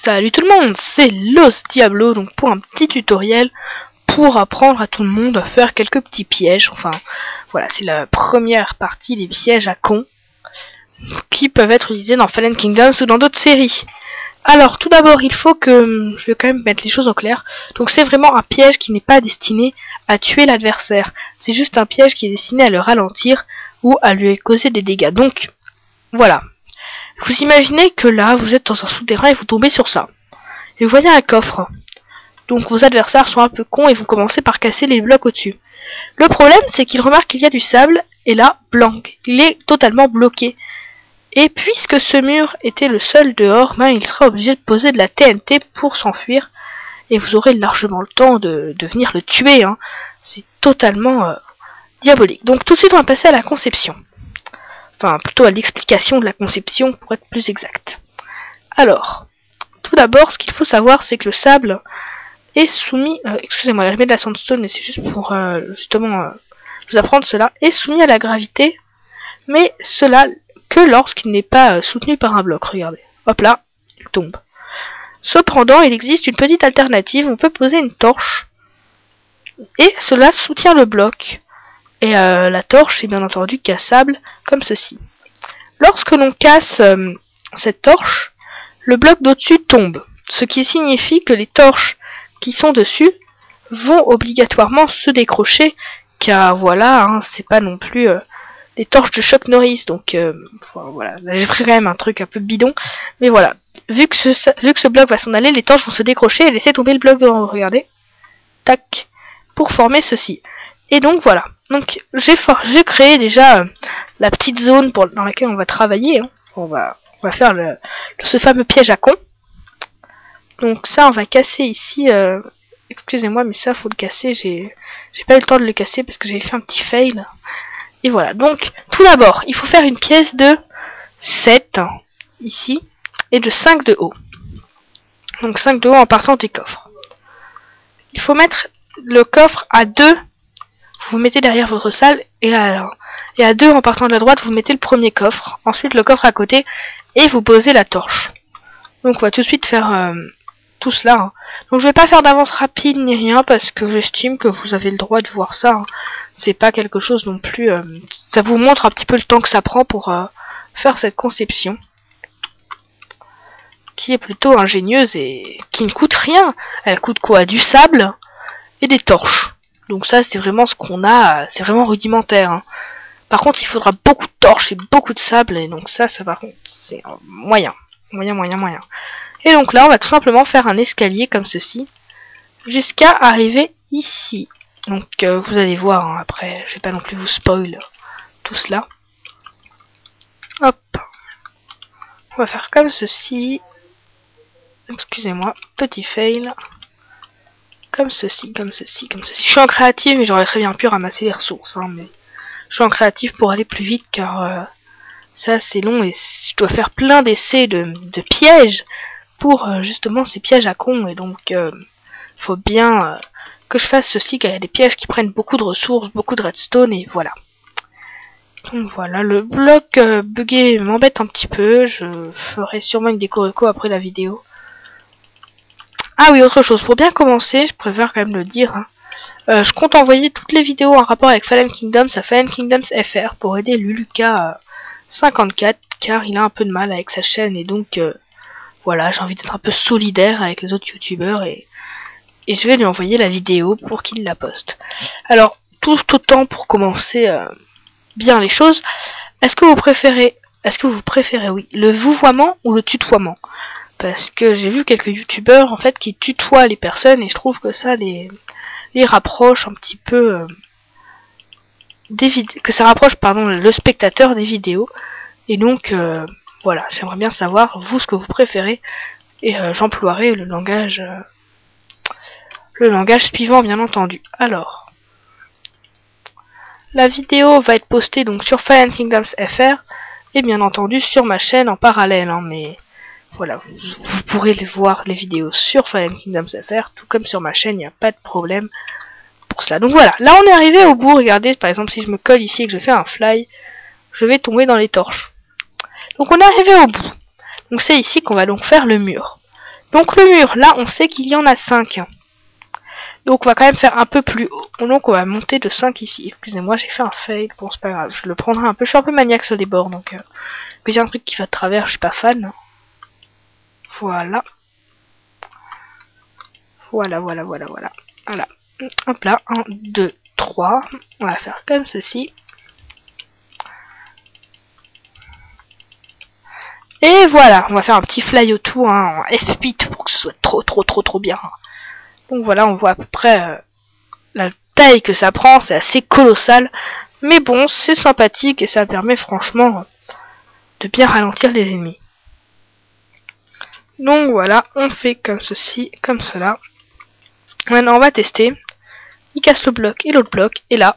Salut tout le monde, c'est Los Diablo, donc pour un petit tutoriel pour apprendre à tout le monde à faire quelques petits pièges. Enfin, voilà, c'est la première partie, les pièges à con, qui peuvent être utilisés dans Fallen Kingdoms ou dans d'autres séries. Alors, tout d'abord, il faut que... je vais quand même mettre les choses au clair. Donc c'est vraiment un piège qui n'est pas destiné à tuer l'adversaire. C'est juste un piège qui est destiné à le ralentir ou à lui causer des dégâts. Donc, voilà. Vous imaginez que là, vous êtes dans un souterrain et vous tombez sur ça. Et vous voyez un coffre. Donc vos adversaires sont un peu cons et vont commencer par casser les blocs au-dessus. Le problème, c'est qu'ils remarquent qu'il y a du sable, et là, blanc. Il est totalement bloqué. Et puisque ce mur était le seul dehors, ben, il sera obligé de poser de la TNT pour s'enfuir. Et vous aurez largement le temps de venir le tuer. Hein. C'est totalement diabolique. Donc tout de suite, on va passer à la conception. Enfin, plutôt à l'explication de la conception, pour être plus exact. Alors, tout d'abord, ce qu'il faut savoir, c'est que le sable est soumis... excusez-moi, je mets de la sandstone, mais c'est juste pour, justement, vous apprendre cela. Est soumis à la gravité, mais cela que lorsqu'il n'est pas soutenu par un bloc. Regardez. Hop là, il tombe. Cependant, il existe une petite alternative. On peut poser une torche, et cela soutient le bloc. Et la torche est bien entendu cassable, comme ceci. Lorsque l'on casse cette torche, le bloc d'au-dessus tombe. Ce qui signifie que les torches qui sont dessus vont obligatoirement se décrocher. Car voilà, hein, c'est pas non plus des torches de Chuck Norris. Donc voilà, là j'ai pris quand même un truc un peu bidon. Mais voilà, vu que ce bloc va s'en aller, les torches vont se décrocher et laisser tomber le bloc devant vous. Regardez. Tac. Pour former ceci. Et donc voilà. Donc j'ai créé déjà la petite zone dans laquelle on va travailler. Hein. On va faire ce fameux piège à con. Donc ça, on va casser ici. Excusez-moi, mais ça faut le casser. J'ai pas eu le temps de le casser parce que j'ai fait un petit fail. Et voilà. Donc tout d'abord, il faut faire une pièce de 7 ici et de 5 de haut. Donc 5 de haut en partant des coffres. Il faut mettre le coffre à 2. Vous mettez derrière votre salle et à 2 en partant de la droite, vous mettez le premier coffre, ensuite le coffre à côté et vous posez la torche. Donc on va tout de suite faire tout cela. Hein. Donc je vais pas faire d'avance rapide ni rien parce que j'estime que vous avez le droit de voir ça. Hein. C'est pas quelque chose non plus. Ça vous montre un petit peu le temps que ça prend pour faire cette conception, qui est plutôt ingénieuse et qui ne coûte rien. Elle coûte quoi? Du sable et des torches. Donc ça, c'est vraiment ce qu'on a, c'est vraiment rudimentaire. Hein. Par contre, il faudra beaucoup de torches et beaucoup de sable, et donc ça par contre, c'est moyen. Moyen. Et donc là, on va tout simplement faire un escalier comme ceci, jusqu'à arriver ici. Donc vous allez voir, hein, après, je vais pas non plus vous spoil tout cela. Hop. On va faire comme ceci. Excusez-moi, petit fail. Comme ceci. Je suis en créative, mais j'aurais très bien pu ramasser les ressources. Hein, mais je suis en créative pour aller plus vite, car ça c'est long et je dois faire plein d'essais de pièges pour justement ces pièges à con. Et donc, faut bien que je fasse ceci, car il y a des pièges qui prennent beaucoup de ressources, beaucoup de redstone, et voilà. Donc voilà, le bloc buggé m'embête un petit peu. Je ferai sûrement une déco après la vidéo. Ah oui, autre chose, pour bien commencer, je préfère quand même le dire, hein. Je compte envoyer toutes les vidéos en rapport avec Fallen Kingdoms à Fallen Kingdoms FR pour aider Luluka 54, car il a un peu de mal avec sa chaîne, et donc voilà, j'ai envie d'être un peu solidaire avec les autres youtubeurs, et je vais lui envoyer la vidéo pour qu'il la poste. Alors, tout autant pour commencer bien les choses, est-ce que vous préférez, oui, le vouvoiement ou le tutoiement? Parce que j'ai vu quelques youtubeurs en fait qui tutoient les personnes et je trouve que ça les rapproche un petit peu que ça rapproche le spectateur des vidéos. Et donc voilà, j'aimerais bien savoir vous ce que vous préférez et j'emploierai le langage suivant bien entendu. Alors la vidéo va être postée donc sur Fallen Kingdoms FR et bien entendu sur ma chaîne en parallèle, hein, mais voilà, vous pourrez voir les vidéos sur Fallen Kingdoms FR, tout comme sur ma chaîne, il n'y a pas de problème pour ça. Donc voilà, là on est arrivé au bout, regardez, par exemple si je me colle ici et que je fais un fly, je vais tomber dans les torches. Donc on est arrivé au bout. Donc c'est ici qu'on va donc faire le mur. Donc le mur, là on sait qu'il y en a 5. Donc on va quand même faire un peu plus haut. Donc on va monter de 5 ici. Excusez-moi, j'ai fait un fail. Bon, c'est pas grave, je le prendrai un peu. Je suis un peu maniaque sur les bords, donc que j'ai un truc qui va de travers, je suis pas fan. Voilà. Voilà. Voilà. Hop là, 1, 2, 3. On va faire comme ceci. Et voilà, on va faire un petit fly autour en F8 pour que ce soit trop bien. Donc voilà, on voit à peu près la taille que ça prend, c'est assez colossal. Mais bon, c'est sympathique et ça permet franchement de bien ralentir les ennemis. Donc voilà, on fait comme ceci, comme cela. Maintenant on va tester. Il casse le bloc et l'autre bloc, et là,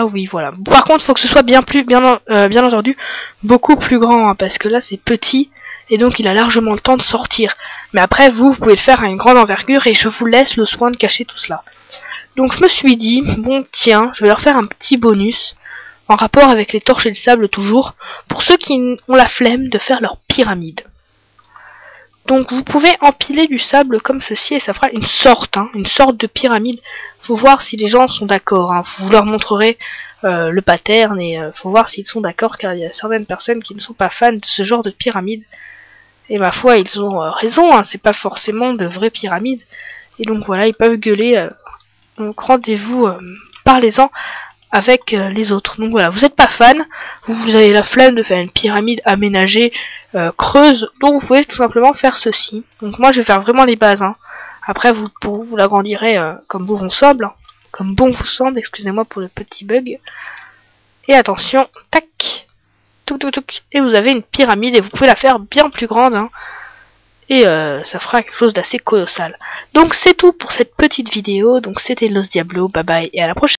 oui, voilà. Par contre, il faut que ce soit bien entendu, beaucoup plus grand, hein, parce que là, c'est petit, et donc il a largement le temps de sortir. Mais après, vous pouvez le faire à une grande envergure, et je vous laisse le soin de cacher tout cela. Donc je me suis dit, bon, tiens, je vais leur faire un petit bonus, en rapport avec les torches et le sable toujours, pour ceux qui ont la flemme de faire leur pyramide. Donc vous pouvez empiler du sable comme ceci et ça fera une sorte de pyramide. Faut voir si les gens sont d'accord. Hein. Vous leur montrerez le pattern et faut voir s'ils sont d'accord car il y a certaines personnes qui ne sont pas fans de ce genre de pyramide. Et ma foi, ils ont raison. Hein. C'est pas forcément de vraies pyramides. Et donc voilà, ils peuvent gueuler. Donc rendez-vous, parlez-en avec les autres. Donc voilà, vous n'êtes pas fan, vous avez la flemme de faire une pyramide aménagée creuse, donc vous pouvez tout simplement faire ceci. Donc moi je vais faire vraiment les bases. Hein. Après vous l'agrandirez comme bon vous semble, excusez-moi pour le petit bug. Et attention, tac, touc, et vous avez une pyramide et vous pouvez la faire bien plus grande. Hein. Et ça fera quelque chose d'assez colossal. Donc c'est tout pour cette petite vidéo, donc c'était Los Diablo, bye bye et à la prochaine.